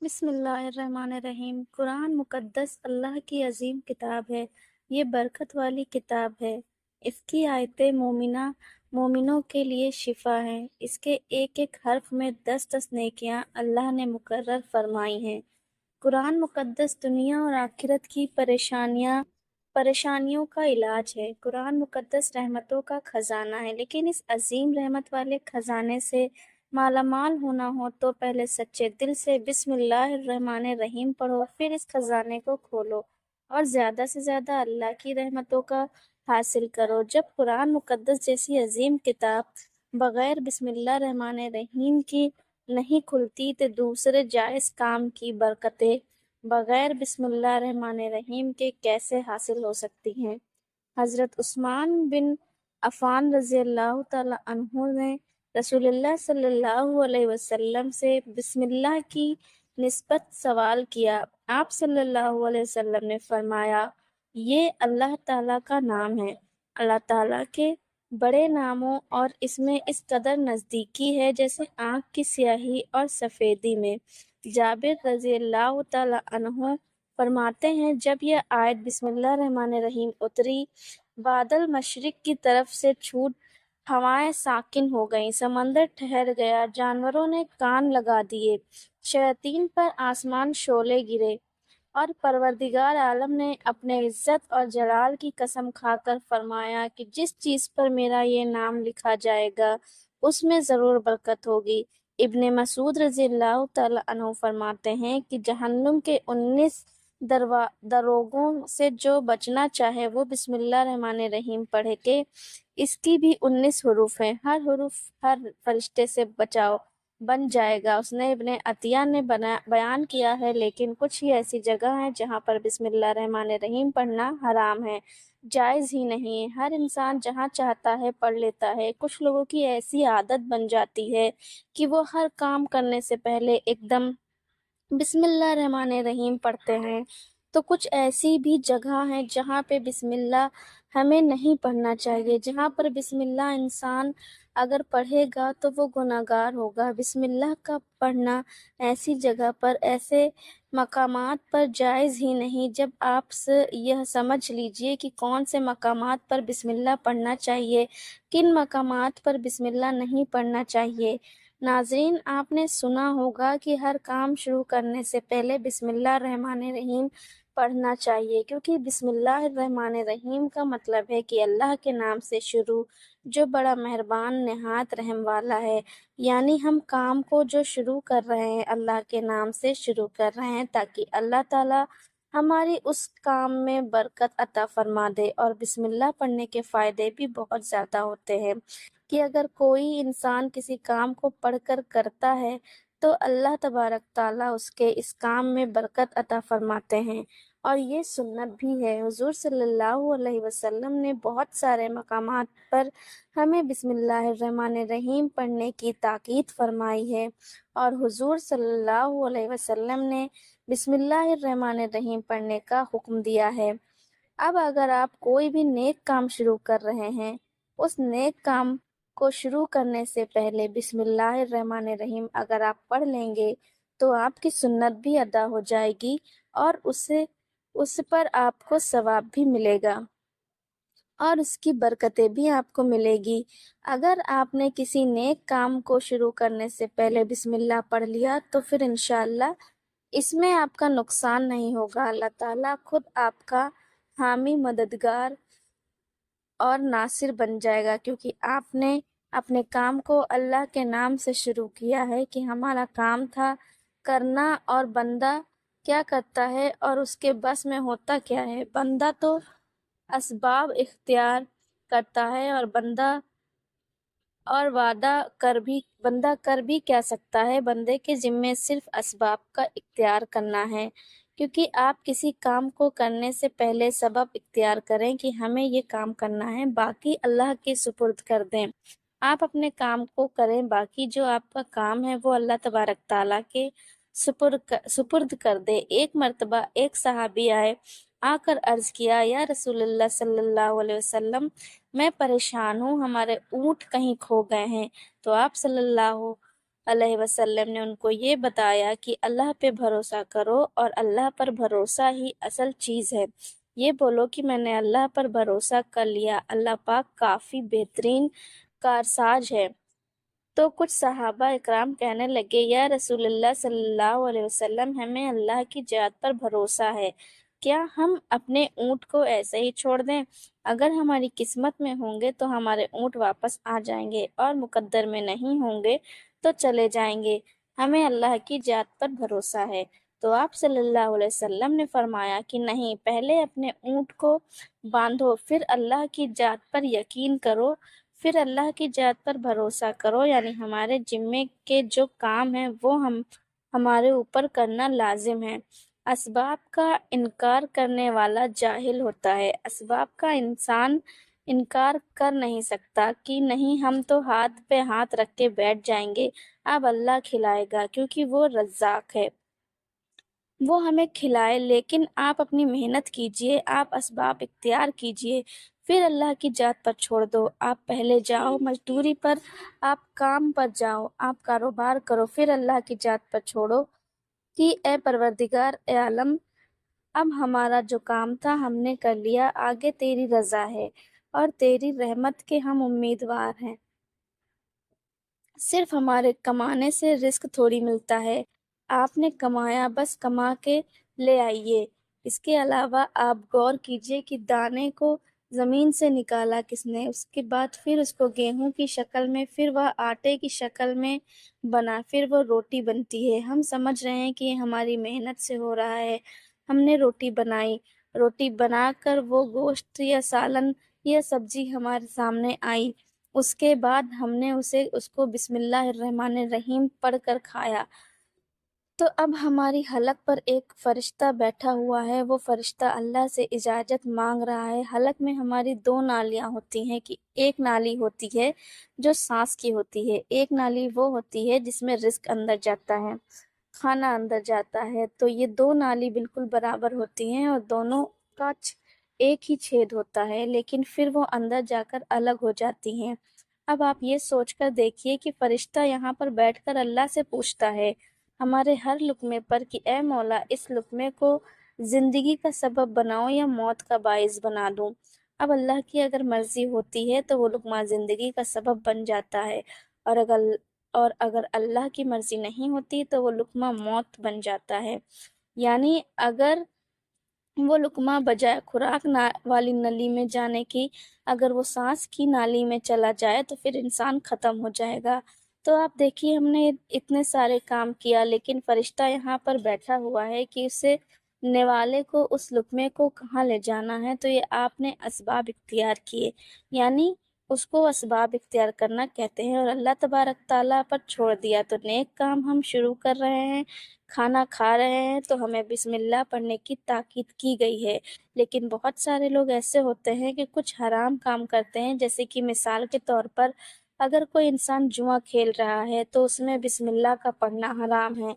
بسم اللہ الرحمن الرحیم۔ قرآن مقدس اللہ کی عظیم کتاب ہے۔ یہ برکت والی کتاب ہے۔ اس کی آیتیں مومنوں کے لیے شفا ہیں۔ اس کے ایک ایک حرف میں 10 نیکیاں اللہ نے مقرر فرمائی ہیں۔ قرآن مقدس دنیا اور آخرت کی پریشانیوں کا علاج ہے۔ قرآن مقدس رحمتوں کا خزانہ ہے، لیکن اس عظیم رحمت والے خزانے سے مالا مال ہونا ہو تو پہلے سچے دل سے بسم اللہ الرحمن الرحیم پڑھو، پھر اس خزانے کو کھولو اور زیادہ سے زیادہ اللہ کی رحمتوں کا حاصل کرو۔ جب قرآن مقدس جیسی عظیم کتاب بغیر بسم اللہ الرحمن الرحیم کی نہیں کھلتی تو دوسرے جائز کام کی برکتیں بغیر بسم اللہ الرحمن الرحیم کے کیسے حاصل ہو سکتی ہیں؟ حضرت عثمان بن عفان رضی اللہ تعالی عنہ نے رسول اللہ صلی اللہ علیہ وسلم سے بسم اللہ کی نسبت سوال کیا۔ آپ صلی اللہ علیہ وسلم نے فرمایا، یہ اللہ تعالیٰ کا نام ہے۔ اللہ تعالیٰ کے بڑے ناموں اور اس میں اس قدر نزدیکی ہے جیسے آنکھ کی سیاہی اور سفیدی میں۔ جابر رضی اللہ تعالی عنہ فرماتے ہیں، جب یہ آیت بسم اللہ الرحمن الرحیم اتری، بادل مشرق کی طرف سے چھوٹ ہوائیں ساکن ہو گئیں، سمندر ٹھہر گیا، جانوروں نے کان لگا دیے، شیاطین پر آسمان شعلے گرے، اور پروردگار عالم نے اپنے عزت اور جلال کی قسم کھا کر فرمایا کہ جس چیز پر میرا یہ نام لکھا جائے گا اس میں ضرور برکت ہوگی۔ ابن مسعود رضی اللہ تعالی عنہ فرماتے ہیں کہ جہنم کے 19 دروگوں سے جو بچنا چاہے وہ بسم اللہ الرحمن الرحیم پڑھے کہ اس کی بھی 19 حروف ہیں، ہر حروف ہر فرشتے سے بچاؤ بن جائے گا۔ اس نے ابن عطیہ نے بیان کیا ہے، لیکن کچھ ہی ایسی جگہ ہیں جہاں پر بسم اللہ الرحمن الرحیم پڑھنا حرام ہے، جائز ہی نہیں ہے۔ ہر انسان جہاں چاہتا ہے پڑھ لیتا ہے۔ کچھ لوگوں کی ایسی عادت بن جاتی ہے کہ وہ ہر کام کرنے سے پہلے ایک دم بسم اللہ الرحمن الرحیم پڑھتے ہیں، تو کچھ ایسی بھی جگہ ہیں جہاں پہ بسم اللہ ہمیں نہیں پڑھنا چاہیے۔ جہاں پر بسم اللہ انسان اگر پڑھے گا تو وہ گناہگار ہوگا۔ بسم اللہ کا پڑھنا ایسی جگہ پر، ایسے مقامات پر جائز ہی نہیں۔ جب آپ سے یہ سمجھ لیجئے کہ کون سے مقامات پر بسم اللہ پڑھنا چاہیے، کن مقامات پر بسم اللہ نہیں پڑھنا چاہیے۔ ناظرین، آپ نے سنا ہوگا کہ ہر کام شروع کرنے سے پہلے بسم اللہ الرحمن الرحیم پڑھنا چاہیے، کیونکہ بسم اللہ الرحمن الرحیم کا مطلب ہے کہ اللہ کے نام سے شروع، جو بڑا مہربان نہایت رحم والا ہے۔ یعنی ہم کام کو جو شروع کر رہے ہیں اللہ کے نام سے شروع کر رہے ہیں تاکہ اللہ تعالیٰ ہماری اس کام میں برکت عطا فرما دے۔ اور بسم اللہ پڑھنے کے فائدے بھی بہت زیادہ ہوتے ہیں کہ اگر کوئی انسان کسی کام کو پڑھ کر کرتا ہے تو اللہ تبارک تعالیٰ اس کے اس کام میں برکت عطا فرماتے ہیں۔ اور یہ سنت بھی ہے۔ حضور صلی اللہ علیہ وسلم نے بہت سارے مقامات پر ہمیں بسم اللہ الرحمن الرحیم پڑھنے کی تاکید فرمائی ہے، اور حضور صلی اللہ علیہ وسلم نے بسم اللہ الرحمن الرحیم پڑھنے کا حکم دیا ہے۔ اب اگر آپ کوئی بھی نیک کام شروع کر رہے ہیں، اس نیک کام کو شروع کرنے سے پہلے بسم اللہ الرحمن الرحیم اگر آپ پڑھ لیں گے تو آپ کی سنت بھی ادا ہو جائے گی اور اس پر آپ کو ثواب بھی ملے گا اور اس کی برکتیں بھی آپ کو ملے گی۔ اگر آپ نے کسی نیک کام کو شروع کرنے سے پہلے بسم اللہ پڑھ لیا تو پھر انشاءاللہ اس میں آپ کا نقصان نہیں ہوگا۔ اللہ تعالیٰ خود آپ کا حامی، مددگار اور ناصر بن جائے گا، کیونکہ آپ نے اپنے کام کو اللہ کے نام سے شروع کیا ہے کہ ہمارا کام تھا کرنا، اور بندہ کیا کرتا ہے اور اس کے بس میں ہوتا کیا ہے؟ بندہ تو اسباب اختیار کرتا ہے، اور بندہ کر بھی کیا سکتا ہے؟ بندے کے ذمے صرف اسباب کا اختیار کرنا ہے، کیونکہ آپ کسی کام کو کرنے سے پہلے سبب اختیار کریں کہ ہمیں یہ کام کرنا ہے، باقی اللہ کے سپرد کر دیں۔ آپ اپنے کام کو کریں، باقی جو آپ کا کام ہے وہ اللہ تبارک تعالیٰ کے سپرد کر دے۔ ایک مرتبہ ایک صحابی آ کر عرض کیا، یا رسول اللہ صلی اللہ علیہ وسلم، میں پریشان ہوں، ہمارے اونٹ کہیں کھو گئے ہیں۔ تو آپ صلی اللہ علیہ وسلم نے ان کو یہ بتایا کہ اللہ پہ بھروسہ کرو اور اللہ پر بھروسہ ہی اصل چیز ہے۔ یہ بولو کہ میں نے اللہ پر بھروسہ کر لیا، اللہ پاک کافی بہترین کارساز ہے۔ تو کچھ صحابہ اکرام کہنے لگے، یا رسول اللہ صلی اللہ علیہ وسلم، ہمیں اللہ کی ذات پر بھروسہ ہے، کیا ہم اپنے اونٹ کو ایسے ہی چھوڑ دیں؟ اگر ہماری قسمت میں ہوں گے تو ہمارے اونٹ واپس آ جائیں گے، اور مقدر میں نہیں ہوں گے تو چلے جائیں گے، ہمیں اللہ کی ذات پر بھروسہ ہے۔ تو آپ صلی اللہ علیہ وسلم نے فرمایا کہ نہیں، پہلے اپنے اونٹ کو باندھو، پھر اللہ کی ذات پر یقین کرو، پھر اللہ کی ذات پر بھروسہ کرو، یعنی ہمارے ذمے کے جو کام ہیں وہ ہمارے اوپر کرنا لازم ہے۔ اسباب کا انکار کرنے والا جاہل ہوتا ہے۔ اسباب کا انسان انکار کر نہیں سکتا کہ نہیں، ہم تو ہاتھ پہ ہاتھ رکھ کے بیٹھ جائیں گے، اب اللہ کھلائے گا کیونکہ وہ رزاق ہے، وہ ہمیں کھلائے۔ لیکن آپ اپنی محنت کیجئے، آپ اسباب اختیار کیجئے، پھر اللہ کی ذات پر چھوڑ دو۔ آپ پہلے جاؤ مزدوری پر، آپ کام پر جاؤ، آپ کاروبار کرو، پھر اللہ کی ذات پر چھوڑو کہ اے پروردگار اے عالم، اب ہمارا جو کام تھا ہم نے کر لیا، آگے تیری رضا ہے اور تیری رحمت کے ہم امیدوار ہیں۔ صرف ہمارے کمانے سے رزق تھوڑی ملتا ہے، آپ نے کمایا، بس کما کے لے آئیے۔ اس کے علاوہ آپ غور کیجئے کہ دانے کو زمین سے نکالا کس نے، اس کے بعد پھر اس کو گیہوں کی شکل میں، پھر وہ آٹے کی شکل میں بنا، پھر وہ روٹی بنتی ہے۔ ہم سمجھ رہے ہیں کہ یہ ہماری محنت سے ہو رہا ہے، ہم نے روٹی بنائی، روٹی بنا کر وہ گوشت یا سالن یا سبزی ہمارے سامنے آئی، اس کے بعد ہم نے اس کو بسم اللہ الرحمن الرحیم پڑھ کر کھایا، تو اب ہماری حلق پر ایک فرشتہ بیٹھا ہوا ہے، وہ فرشتہ اللہ سے اجازت مانگ رہا ہے۔ حلق میں ہماری دو نالیاں ہوتی ہیں، کہ ایک نالی ہوتی ہے جو سانس کی ہوتی ہے، ایک نالی وہ ہوتی ہے جس میں رزق اندر جاتا ہے، کھانا اندر جاتا ہے۔ تو یہ دو نالی بالکل برابر ہوتی ہیں اور دونوں کا ایک ہی چھید ہوتا ہے، لیکن پھر وہ اندر جا کر الگ ہو جاتی ہیں۔ اب آپ یہ سوچ کر دیکھیے کہ فرشتہ یہاں پر بیٹھ کر اللہ سے پوچھتا ہے ہمارے ہر لقمے پر کہ اے مولا، اس لقمے کو زندگی کا سبب بناؤ یا موت کا باعث بنا دوں۔ اب اللہ کی اگر مرضی ہوتی ہے تو وہ لقمہ زندگی کا سبب بن جاتا ہے، اور اگر اللہ کی مرضی نہیں ہوتی تو وہ لقمہ موت بن جاتا ہے۔ یعنی اگر وہ لقمہ بجائے خوراک والی نلی میں جانے کی، اگر وہ سانس کی نالی میں چلا جائے تو پھر انسان ختم ہو جائے گا۔ تو آپ دیکھیے، ہم نے اتنے سارے کام کیا، لیکن فرشتہ یہاں پر بیٹھا ہوا ہے کہ اسے نوالے کو اس لقمے کو کہاں لے جانا ہے، تو یہ آپ نے اسباب اختیار کیے، یعنی اس کو اسباب اختیار کرنا کہتے ہیں، اور اللہ تبارک تعالیٰ پر چھوڑ دیا۔ تو نیک کام ہم شروع کر رہے ہیں، کھانا کھا رہے ہیں تو ہمیں بسم اللہ پڑھنے کی تاکید کی گئی ہے، لیکن بہت سارے لوگ ایسے ہوتے ہیں کہ کچھ حرام کام کرتے ہیں، جیسے کہ مثال کے طور پر اگر کوئی انسان جوا کھیل رہا ہے تو اس میں بسم اللہ کا پڑھنا حرام ہے،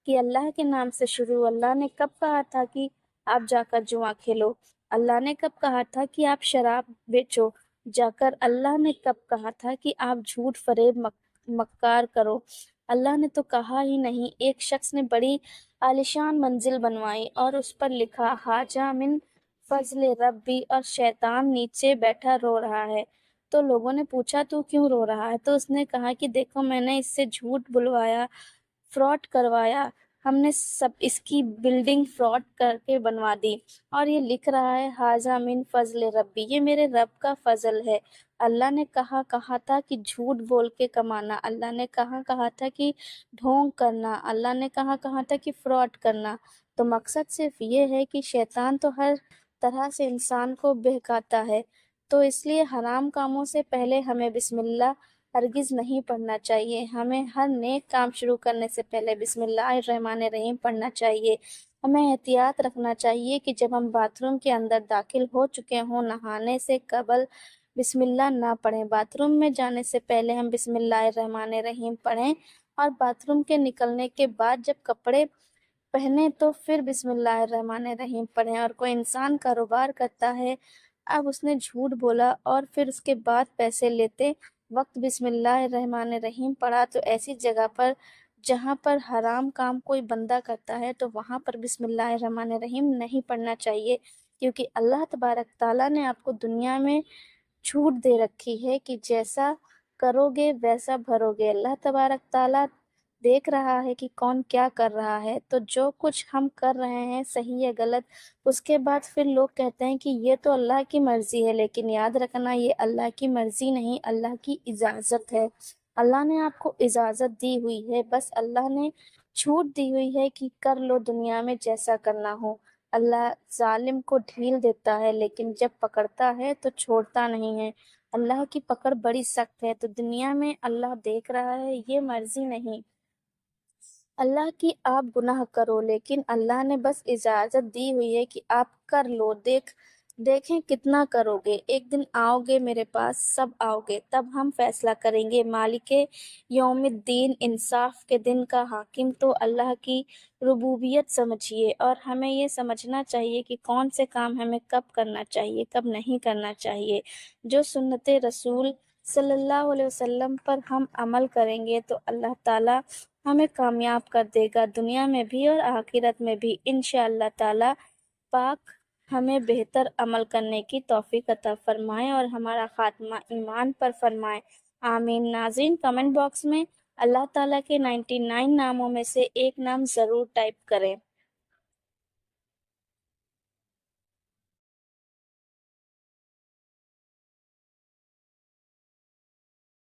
کہ اللہ کے نام سے شروع۔ اللہ نے کب کہا تھا کہ آپ جا کر جوا کھیلو؟ اللہ نے کب کہا تھا کہ آپ شراب بیچو جا کر؟ اللہ نے کب کہا تھا کہ آپ جھوٹ فریب مکار کرو؟ اللہ نے تو کہا ہی نہیں۔ ایک شخص نے بڑی عالیشان منزل بنوائی اور اس پر لکھا حاجہ من فضل ربی، اور شیطان نیچے بیٹھا رو رہا ہے۔ تو لوگوں نے پوچھا تو کیوں رو رہا ہے؟ تو اس نے کہا کہ دیکھو، میں نے اس سے جھوٹ بلوایا، فراڈ کروایا، ہم نے سب اس کی بلڈنگ فراڈ کر کے بنوا دی، اور یہ لکھ رہا ہے حاجہ من فضل ربی، یہ میرے رب کا فضل ہے۔ اللہ نے کہا تھا کہ جھوٹ بول کے کمانا، اللہ نے کہا تھا کہ ڈھونگ کرنا، اللہ نے کہا تھا کہ فراڈ کرنا۔ تو مقصد صرف یہ ہے کہ شیطان تو ہر طرح سے انسان کو بہکاتا ہے، تو اس لیے حرام کاموں سے پہلے ہمیں بسم اللہ ہرگز نہیں پڑھنا چاہیے۔ ہمیں ہر نیک کام شروع کرنے سے پہلے بسم اللہ الرحمن الرحیم پڑھنا چاہیے۔ ہمیں احتیاط رکھنا چاہیے کہ جب ہم باتھ روم کے اندر داخل ہو چکے ہوں، نہانے سے قبل بسم اللہ نہ پڑھیں، باتھ روم میں جانے سے پہلے ہم بسم اللہ الرحمن الرحیم پڑھیں، اور باتھ روم کے نکلنے کے بعد جب کپڑے پہنے تو پھر بسم اللہ الرحمن الرحیم پڑھیں۔ اور کوئی انسان کاروبار کرتا ہے، اب اس نے جھوٹ بولا اور پھر اس کے بعد پیسے لیتے وقت بسم اللہ الرحمن الرحیم پڑھا تو ایسی جگہ پر جہاں پر حرام کام کوئی بندہ کرتا ہے تو وہاں پر بسم اللہ الرحمن الرحیم نہیں پڑھنا چاہیے، کیونکہ اللہ تبارک تعالیٰ نے آپ کو دنیا میں چھوٹ دے رکھی ہے کہ جیسا کرو گے ویسا بھرو گے۔ اللہ تبارک تعالیٰ دیکھ رہا ہے کہ کون کیا کر رہا ہے، تو جو کچھ ہم کر رہے ہیں صحیح ہے غلط، اس کے بعد پھر لوگ کہتے ہیں کہ یہ تو اللہ کی مرضی ہے، لیکن یاد رکھنا یہ اللہ کی مرضی نہیں، اللہ کی اجازت ہے۔ اللہ نے آپ کو اجازت دی ہوئی ہے، بس اللہ نے چھوٹ دی ہوئی ہے کہ کر لو دنیا میں جیسا کرنا ہو۔ اللہ ظالم کو ڈھیل دیتا ہے لیکن جب پکڑتا ہے تو چھوڑتا نہیں ہے۔ اللہ کی پکڑ بڑی سخت ہے، تو دنیا میں اللہ دیکھ رہا ہے، یہ مرضی نہیں اللہ کی آپ گناہ کرو، لیکن اللہ نے بس اجازت دی ہوئی ہے کہ آپ کر لو، دیکھیں کتنا کرو گے۔ ایک دن آؤ گے میرے پاس، سب آؤ گے، تب ہم فیصلہ کریں گے۔ مالک یوم الدین، انصاف کے دن کا حاکم تو اللہ کی ربوبیت سمجھیے، اور ہمیں یہ سمجھنا چاہیے کہ کون سے کام ہمیں کب کرنا چاہیے، کب نہیں کرنا چاہیے۔ جو سنت رسول صلی اللہ علیہ وسلم پر ہم عمل کریں گے تو اللہ تعالیٰ ہمیں کامیاب کر دے گا، دنیا میں بھی اور آخرت میں بھی انشاءاللہ تعالیٰ پاک ہمیں بہتر عمل کرنے کی توفیق عطا فرمائے اور ہمارا خاتمہ ایمان پر فرمائے، آمین۔ ناظرین، کمنٹ باکس میں اللہ تعالیٰ کے 99 ناموں میں سے ایک نام ضرور ٹائپ کریں۔